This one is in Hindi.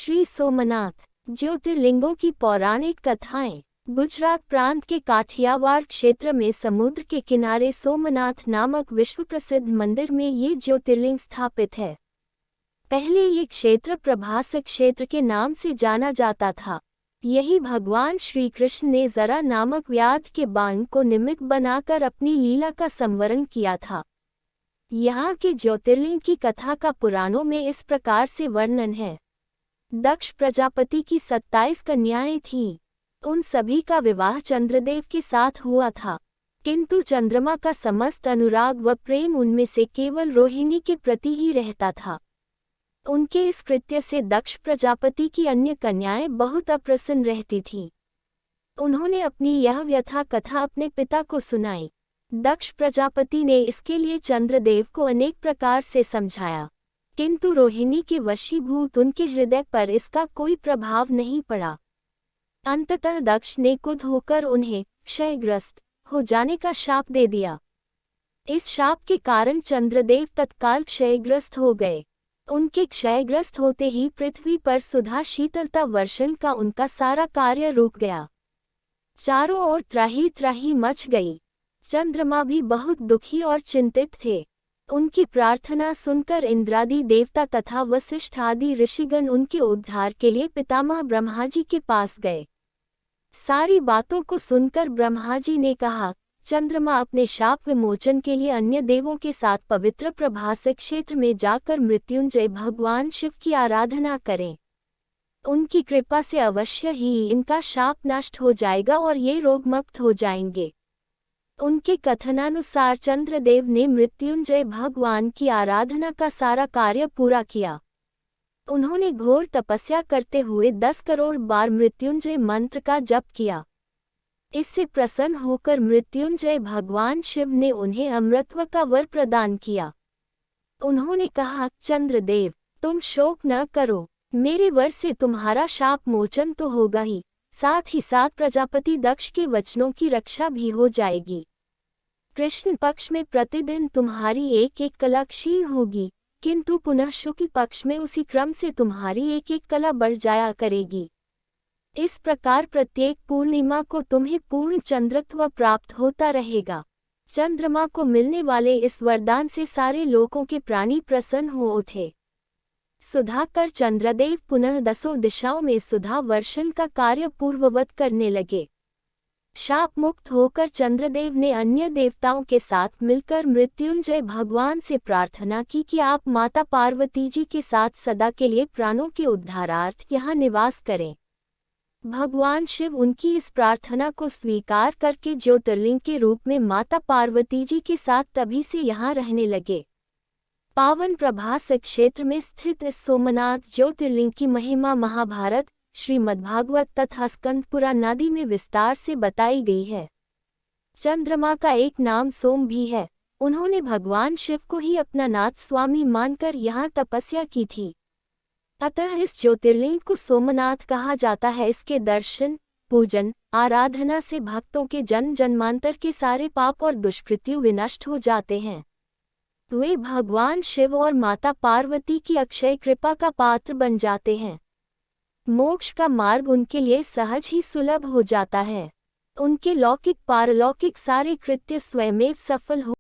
श्री सोमनाथ ज्योतिर्लिंगों की पौराणिक कथाएं। गुजरात प्रांत के काठियावाड़ क्षेत्र में समुद्र के किनारे सोमनाथ नामक विश्व प्रसिद्ध मंदिर में ये ज्योतिर्लिंग स्थापित है। पहले ये क्षेत्र प्रभास क्षेत्र के नाम से जाना जाता था। यही भगवान श्री कृष्ण ने जरा नामक व्याध के बाण को निमित्त बनाकर अपनी लीला का संवरण किया था। यहाँ के ज्योतिर्लिंग की कथा का पुराणों में इस प्रकार से वर्णन है। दक्ष प्रजापति की 27 कन्याएं थीं। उन सभी का विवाह चंद्रदेव के साथ हुआ था, किंतु चंद्रमा का समस्त अनुराग व प्रेम उनमें से केवल रोहिणी के प्रति ही रहता था। उनके इस कृत्य से दक्ष प्रजापति की अन्य कन्याएं बहुत अप्रसन्न रहती थीं। उन्होंने अपनी यह व्यथा कथा अपने पिता को सुनाई। दक्ष प्रजापति ने इसके लिए चंद्रदेव को अनेक प्रकार से समझाया, किंतु रोहिणी के वशीभूत उनके हृदय पर इसका कोई प्रभाव नहीं पड़ा। अंततः दक्ष ने क्रुद्ध होकर उन्हें क्षयग्रस्त हो जाने का शाप दे दिया। इस शाप के कारण चंद्रदेव तत्काल क्षयग्रस्त हो गए। उनके क्षयग्रस्त होते ही पृथ्वी पर सुधा शीतलता वर्षण का उनका सारा कार्य रुक गया। चारों ओर त्राही त्राही मच गई। चंद्रमा भी बहुत दुखी और चिंतित थे। उनकी प्रार्थना सुनकर इंद्रादि देवता तथा वशिष्ठ आदि ऋषिगण उनके उद्धार के लिए पितामह ब्रह्मा जी के पास गए। सारी बातों को सुनकर ब्रह्मा जी ने कहा, चंद्रमा अपने शाप विमोचन के लिए अन्य देवों के साथ पवित्र प्रभास क्षेत्र में जाकर मृत्युंजय भगवान शिव की आराधना करें। उनकी कृपा से अवश्य ही इनका शाप नष्ट हो जाएगा और ये रोगमुक्त हो जाएंगे। उनके कथनानुसार चंद्रदेव ने मृत्युंजय भगवान की आराधना का सारा कार्य पूरा किया। उन्होंने घोर तपस्या करते हुए 10 करोड़ बार मृत्युंजय मंत्र का जप किया। इससे प्रसन्न होकर मृत्युंजय भगवान शिव ने उन्हें अमृतत्व का वर प्रदान किया। उन्होंने कहा, चंद्रदेव, तुम शोक न करो, मेरे वर से तुम्हारा शाप मोचन तो होगा ही, साथ ही साथ प्रजापति दक्ष के वचनों की रक्षा भी हो जाएगी। कृष्ण पक्ष में प्रतिदिन तुम्हारी एक एक कला क्षीण होगी, किंतु पुनः शुक्ल पक्ष में उसी क्रम से तुम्हारी एक एक कला बढ़ जाया करेगी। इस प्रकार प्रत्येक पूर्णिमा को तुम्हें पूर्ण चंद्रत्व प्राप्त होता रहेगा। चंद्रमा को मिलने वाले इस वरदान से सारे लोकों के प्राणी प्रसन्न हो उठे। सुधाकर चंद्रदेव पुनः 10 दिशाओं में सुधा वर्षण का कार्य पूर्ववत करने लगे। शाप मुक्त होकर चंद्रदेव ने अन्य देवताओं के साथ मिलकर मृत्युंजय भगवान से प्रार्थना की कि आप माता पार्वती जी के साथ सदा के लिए प्राणों के उद्धारार्थ यहाँ निवास करें। भगवान शिव उनकी इस प्रार्थना को स्वीकार करके ज्योतिर्लिंग के रूप में माता पार्वती जी के साथ तभी से यहाँ रहने लगे। पावन प्रभास क्षेत्र में स्थित इस सोमनाथ ज्योतिर्लिंग की महिमा महाभारत, श्रीमद्भागवत तथा स्कंद पुराण आदि में विस्तार से बताई गई है। चंद्रमा का एक नाम सोम भी है। उन्होंने भगवान शिव को ही अपना नाथ स्वामी मानकर यहाँ तपस्या की थी। अतः इस ज्योतिर्लिंग को सोमनाथ कहा जाता है। इसके दर्शन, पूजन, आराधना से भक्तों के जन्म जन्मांतर के सारे पाप और दुष्कृत्य विनष्ट हो जाते हैं। वे भगवान शिव और माता पार्वती की अक्षय कृपा का पात्र बन जाते हैं। मोक्ष का मार्ग उनके लिए सहज ही सुलभ हो जाता है। उनके लौकिक पारलौकिक सारे कृत्य स्वयमेव सफल हो